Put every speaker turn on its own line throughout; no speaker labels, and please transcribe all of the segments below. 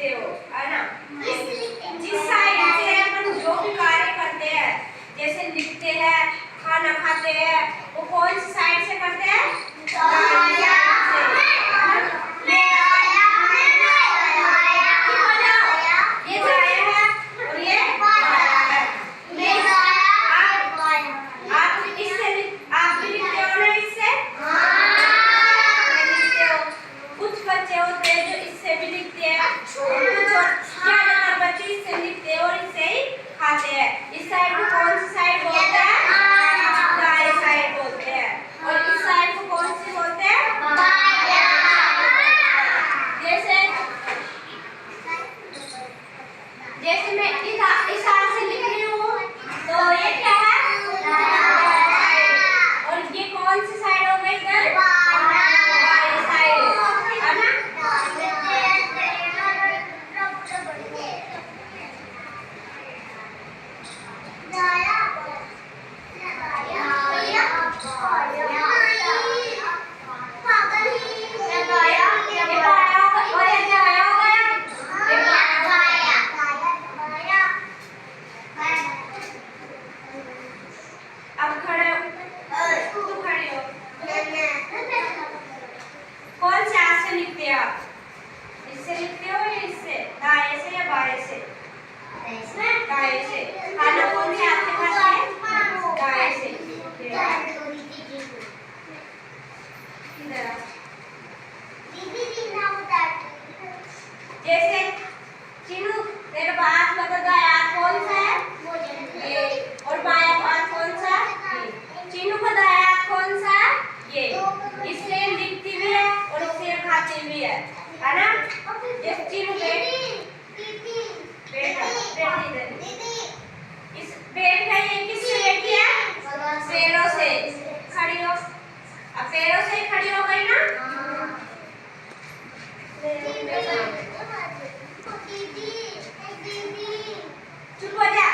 लिखते हो, है ना। जिस साइड से अपन जो भी कार्य करते हैं, जैसे लिखते हैं, खाना खाते हैं, वो कौन सी साइड से करते हैं? इस साइड को कौन सी साइड बोलते हैं? दाएं साइड बोलते हैं। और इस साइड को कौन सी बोलते हैं? जैसे मैं इस हाथ से लिख रही हूँ, तो ये क्या है? और ये कौन सी साइड हो गई इधर? बाएं साइड, है ना। अब खड़े हो, तुम खड़े हो। कौन से हाथ से लिखते हो आप? इससे लिखते हो या इससे? दाएं से या बाएं से? दाएं से। खाना कौन से हाथ से खाते हैं? दाएं से। जैसे चिन्नू, तेरा हाथ बता, दायां हाथ कौन सा है? ये। और बायां हाथ कौन सा? ये। चिन्नू का दायां हाथ कौन सा है? ये। इससे लिखती भी है और इससे खाती भी है ना। जैसे चिन्नू बैठ गई, किससे बैठी है? पैरों से। खड़ी हो, अब पैरों से खड़ी हो गई ना। चुप हो जा।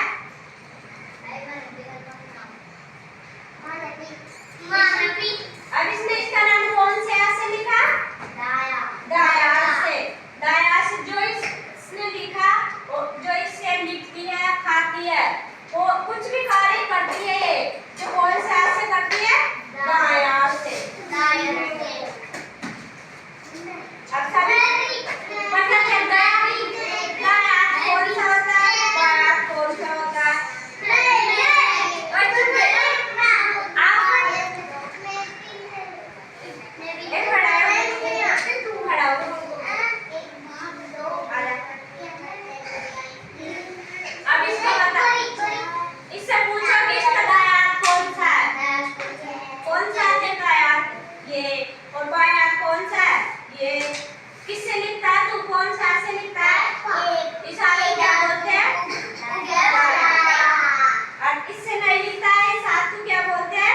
अब इसने इसका नाम कौन से हाथ से लिखा? दायां हाथ से। दायां हाथ से जो इसने लिखा, जो इससे लिखती है, खाती है, वो कुछ भी कार्य करती है, जो कौन से हाथ से करती है? दायां हाथ से। अब सभी पता चलता है दायां हाथ कौन सा होता है, बायां हाथ कौन सा होता है। किससे लिखता है तू? कौन सा से लिखता है? इस हाथ को क्या बोलते हैं? और इससे नहीं लिखता है, इस हाथ को क्या बोलते हैं?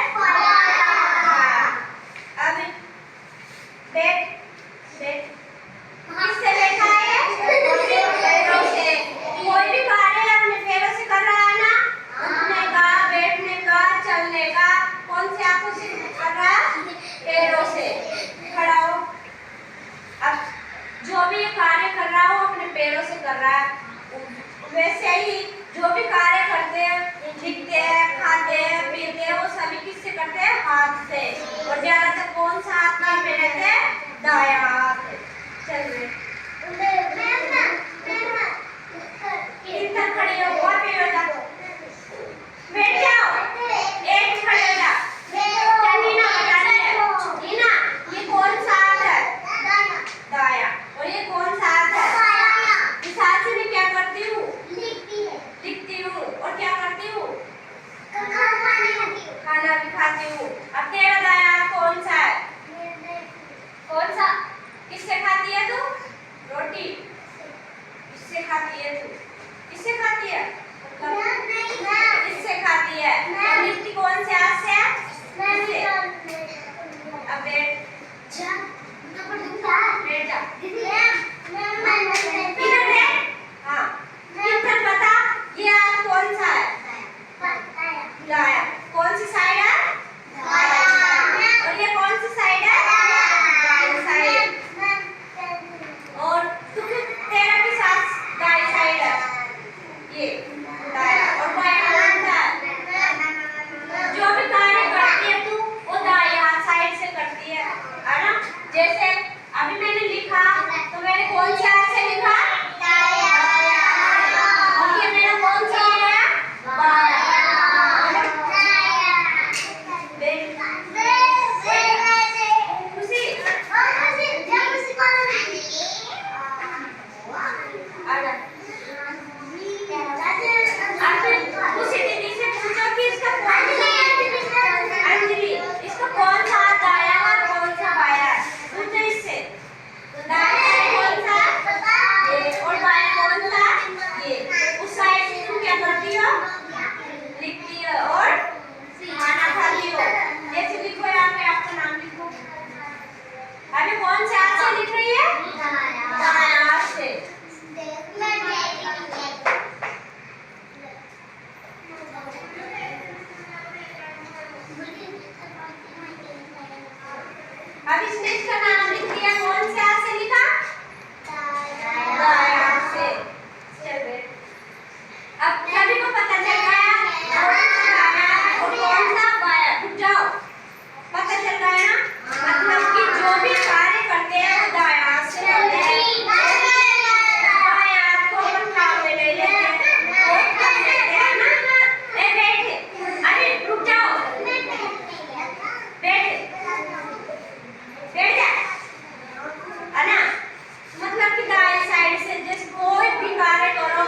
अब बैठ बैठ। किससे बैठा है? पैरों से। कोई भी कार्य अपने पैरों से कर रहा है ना, उठने का, बैठने का, चलने का, कौन से हाथों से कर रहा है? पैरों से। खड़ा हो। अब जो भी कार्य कर रहा हो अपने पैरों से कर रहा है। वैसे ही जो भी कार्य करते हैं, लिखते हैं, खाते हैं, पीते हैं, वो सभी किससे करते हैं? हाथ से। और ज्यादातर कौन सा हाथ काम में रहते हैं? दायां हाथ। चल रहे इतना खड़े हो, और पैरों तक बैठ जाओ। एक खड़े हो जा। नीना बता रही है, नीना ये कौन सा हाथ है? दायां। और ये कौन सा हाथ है? इस हाथ से मैं क्या करती हूँ? लिखती हूँ। और क्या करती हूँ? खाना भी खाती हूँ। अब तेरा दायां हाथ कौन सा है? कौन सा? किससे खाती है तू? रोटी। इससे खाती है तू? किससे खाती है? इससे खाती है। और लिखती कौन से हाथ से है? अब बैठ जा। इधर देख। हाँ, इधर बता, ये हाथ कौन सा है? दायां। कौन सी साइड है? और ये कौन सी साइड है? दायां साइड। और तेरा किस आजा। उसी दीदी से पूछो कि इसका कौन सा अंजलि, इसका कौन सा हाथ दाया है कौन सा बाया है, पूछो इससे। दाया कौन सा ये और बाया कौन सा ये। उस साइड से तुम क्या करती हो, लिखती हो और खाना खाती हो। जैसे लिखो यहाँ पे आपका नाम लिखो। अभी कौन से हाथ से लिख रही है, दाया हाथ से। अब इसने इसका नाम लिख दिया, कौन से हाथ से लिखा, दाया हाथ से। चल अब सभी को पता चल गया कौन सा दाया और कौन सा बाया। रुक जाओ, पता चल गया ना, मतलब कि जो भी कार्य करते हैं वो दाया हाथ से करते हैं, बाया हाथ को अपन काम में ले लेते हैं और कर लेते हैं ना। ए बैठ, अरे रुक जाओ, बैठ जा, है ना। मतलब कि दाएं साइड से जैसे कोई भी कार्य करो